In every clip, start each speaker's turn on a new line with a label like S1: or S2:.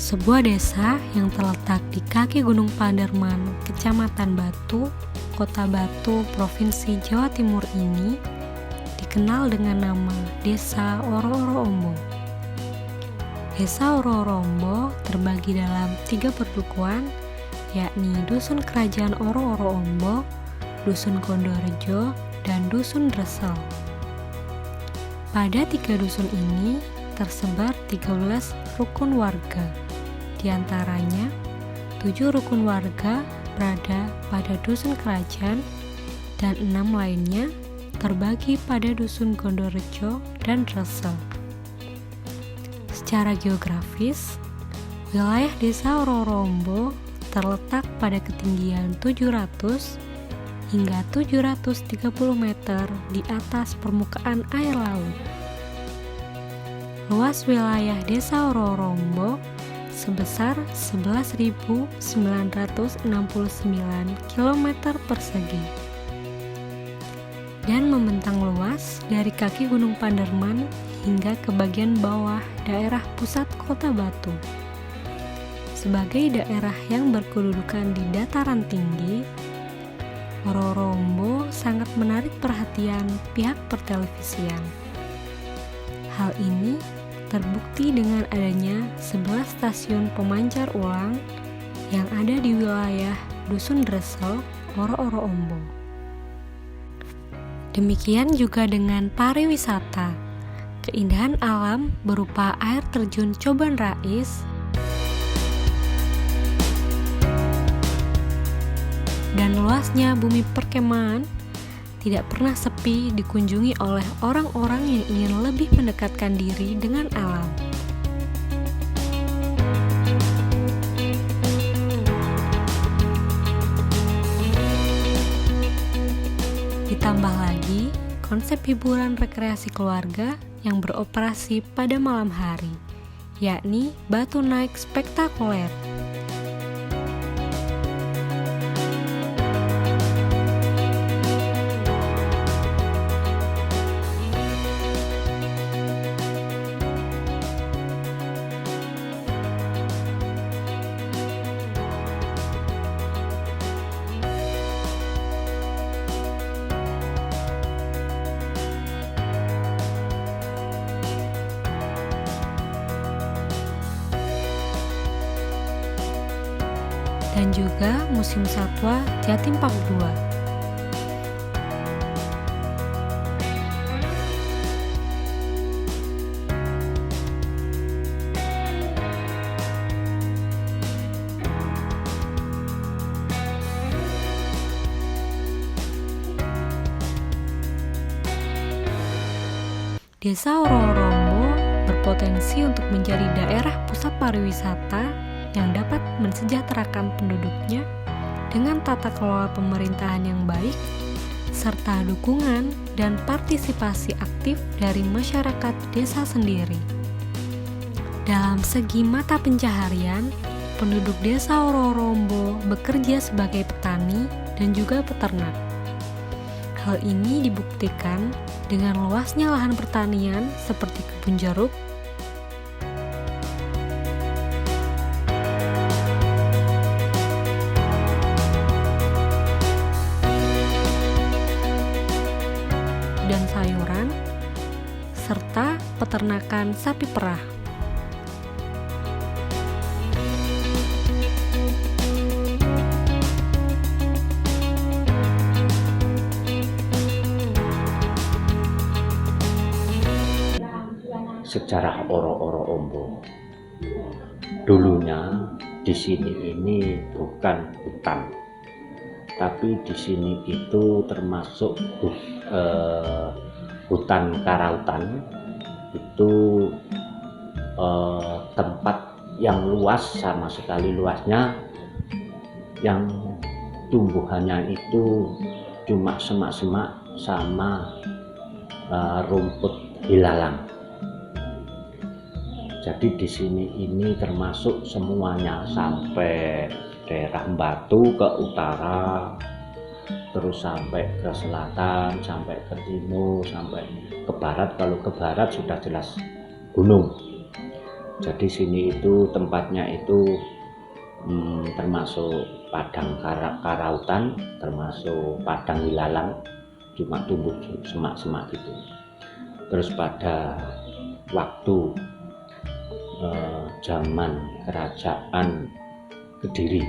S1: Sebuah desa yang terletak di kaki Gunung Panderman, Kecamatan Batu, Kota Batu, Provinsi Jawa Timur ini dikenal dengan nama Desa Oro-Oro Ombo. Desa Oro-Oro Ombo terbagi dalam 3 perdukuhan, yakni Dusun Kerajaan Oro-Oro Ombo, Dusun Kondorejo, dan Dusun Dresel. Pada 3 dusun ini tersebar 13 rukun warga. Di antaranya, 7 rukun warga berada pada Dusun Kerajaan dan 6 lainnya terbagi pada Dusun Kondorejo dan Dresel. Secara geografis, wilayah Desa Oro-Oro Ombo terletak pada ketinggian 700 hingga 730 meter di atas permukaan air laut. Luas wilayah Desa Oro-Oro Ombo sebesar 11.969 km persegi dan membentang luas dari kaki Gunung Panderman hingga ke bagian bawah daerah pusat Kota Batu. Sebagai daerah yang berkedudukan di dataran tinggi, Oro-Oro Ombo sangat menarik perhatian pihak pertelevisian. Hal ini terbukti dengan adanya 11 stasiun pemancar ulang yang ada di wilayah Dusun Dresel, Oro-Oro Ombo. Demikian juga dengan pariwisata. Keindahan alam berupa air terjun Coban Rais dan luasnya bumi perkemahan tidak pernah sepi dikunjungi oleh orang-orang yang ingin lebih mendekatkan diri dengan alam. Ditambah lagi konsep hiburan rekreasi keluarga yang beroperasi pada malam hari, yakni Batu Naik Spektakuler. Dan juga Museum Satwa Jatim Park 2. Desa Oro-Oro Ombo berpotensi untuk menjadi daerah pusat pariwisata yang dapat mensejahterakan penduduknya dengan tata kelola pemerintahan yang baik, serta dukungan dan partisipasi aktif dari masyarakat desa sendiri. Dalam segi mata pencaharian, penduduk Desa Oro-Oro Ombo bekerja sebagai petani dan juga peternak. Hal ini dibuktikan dengan luasnya lahan pertanian seperti kebun jeruk, dan sayuran, serta peternakan sapi perah.
S2: Sejarah Oro-Oro Ombo. Dulunya di sini ini bukan hutan, tapi di sini itu termasuk hutan karautan. Itu tempat yang luas, sama sekali luasnya, yang tumbuhannya itu cuma semak-semak sama rumput ilalang. Jadi di sini ini termasuk semuanya sampai daerah Batu ke utara, terus sampai ke selatan, sampai ke timur, sampai ke barat. Kalau ke barat sudah jelas gunung. Jadi sini itu tempatnya itu termasuk padang karautan, termasuk padang wilalang, cuma tumbuh semak-semak gitu. Terus pada waktu zaman kerajaan Kediri,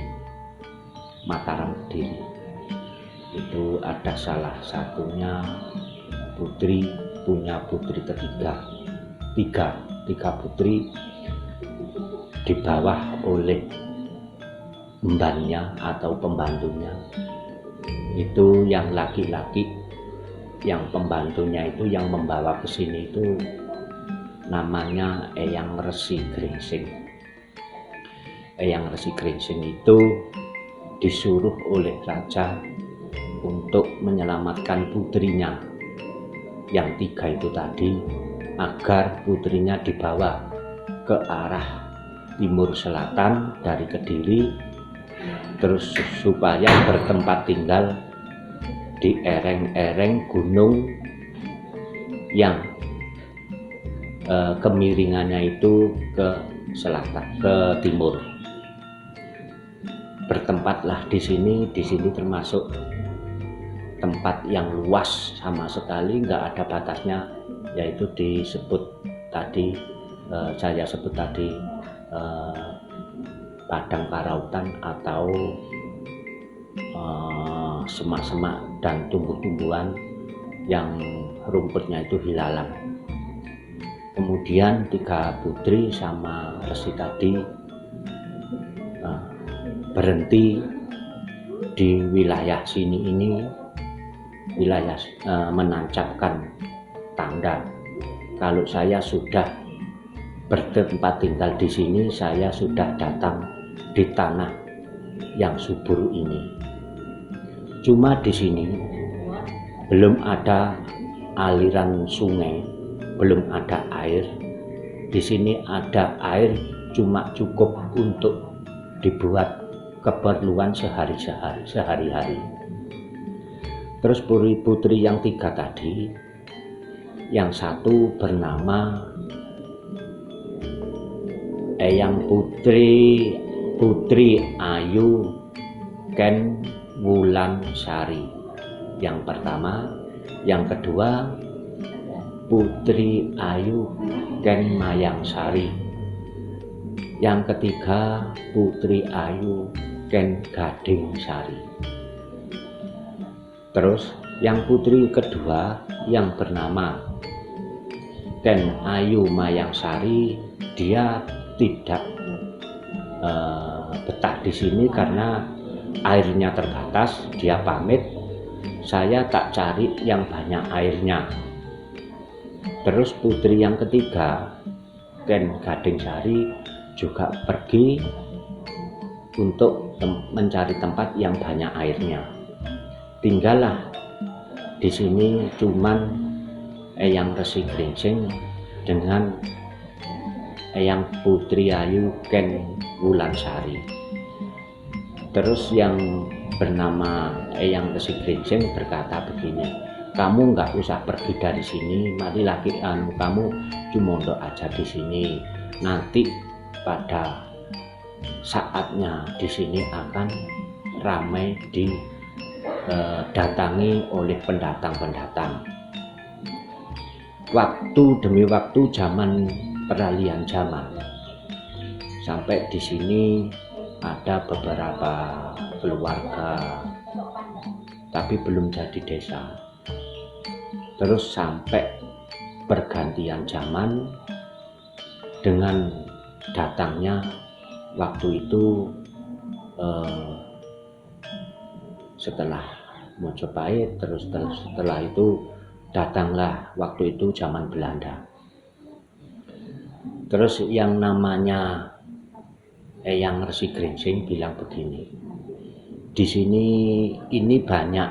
S2: Mataram Kediri, itu ada salah satunya punya putri ketiga, tiga putri di bawah oleh embannya atau pembantunya. Itu yang laki-laki, yang pembantunya itu yang membawa ke sini itu namanya Eyang Resi Gringsing. Eyang Resi Gringsing itu disuruh oleh raja untuk menyelamatkan putrinya yang tiga itu tadi, agar putrinya dibawa ke arah timur selatan dari Kediri, terus supaya bertempat tinggal di ereng-ereng gunung yang kemiringannya itu ke selatan, ke timur. Bertempatlah di sini termasuk tempat yang luas sama sekali, nggak ada batasnya, yaitu disebut tadi, saya sebut tadi padang karautan atau semak-semak dan tumbuh-tumbuhan yang rumputnya itu hilalang. Kemudian tiga putri sama resi tadi berhenti di wilayah sini ini, wilayah menancapkan tanda kalau saya sudah bertempat tinggal di sini, saya sudah datang di tanah yang subur ini. Cuma di sini belum ada aliran sungai, belum ada air. Di sini ada air cuma cukup untuk dibuat keperluan sehari-hari. Terus putri yang tiga tadi, yang satu bernama Eyang Putri Ayu Ken Wulansari yang pertama, yang kedua Putri Ayu Ken Mayangsari, yang ketiga Putri Ayu Ken Gadingsari. Terus yang putri kedua yang bernama Ken Ayu Mayangsari, dia tidak betah di sini karena airnya terbatas. Dia pamit, saya tak cari yang banyak airnya. Terus putri yang ketiga Ken Gadingsari juga pergi untuk mencari tempat yang banyak airnya. Tinggallah di sini cuman Eyang Resi Gringsing dengan Eyang Putri Ayu Ken Wulansari. Terus yang bernama Eyang Resi Gringsing berkata begini, kamu nggak usah pergi dari sini, mari kamu cuma mondok aja di sini. Nanti pada saatnya di sini akan ramai didatangi oleh pendatang-pendatang. Waktu demi waktu, zaman peralihan zaman, sampai di sini ada beberapa keluarga, tapi belum jadi desa. Terus sampai pergantian zaman dengan datangnya waktu itu setelah Mojopahit, terus setelah itu datanglah waktu itu zaman Belanda. Terus yang namanya Eyang Resi Gringsing bilang begini, di sini ini banyak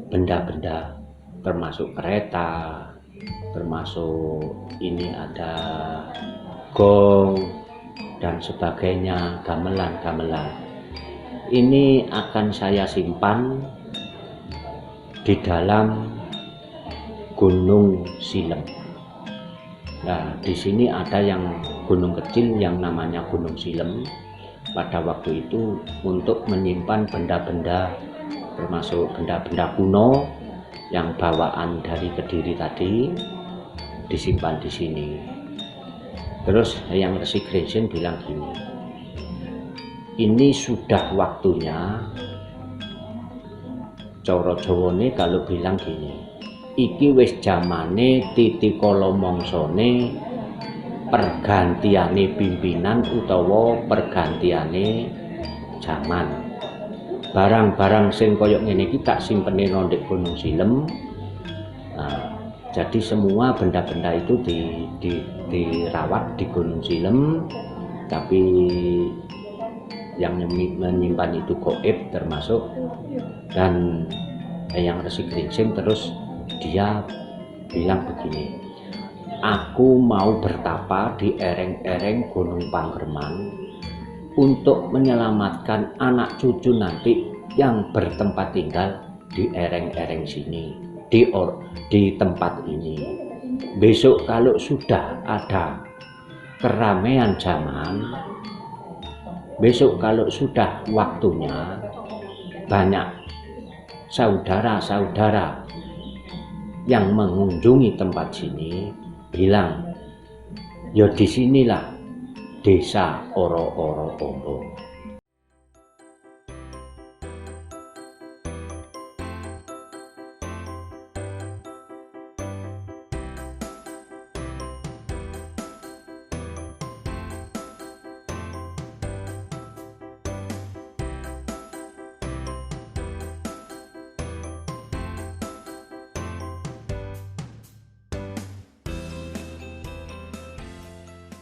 S2: benda-benda, termasuk kereta, termasuk ini ada gong dan sebagainya, gamelan. Ini akan saya simpan di dalam Gunung Silem. Nah, di sini ada yang gunung kecil yang namanya Gunung Silem. Pada waktu itu untuk menyimpan benda-benda, termasuk benda-benda kuno yang bawaan dari Kediri tadi, disimpan di sini. Terus yang Resi Gresik bilang gini, ini sudah waktunya. Coro Jawane kalau bilang gini, iki wis jamane titikala mangsane pergantiane pimpinan utawa pergantiane zaman. Barang-barang sing koyok ngene iki tak simpene nang Gunung Silem. Nah, jadi semua benda-benda itu dirawat di Gunung Silem, tapi yang menyimpan itu goib termasuk. Dan yang Resi Gresik terus dia bilang begini, aku mau bertapa di ereng-ereng Gunung Panggerman untuk menyelamatkan anak cucu nanti yang bertempat tinggal di ereng-ereng sini, di tempat ini. Besok kalau sudah ada keramaian zaman, besok kalau sudah waktunya, banyak saudara-saudara yang mengunjungi tempat sini bilang, ya disinilah desa Oro-Oro Ombo.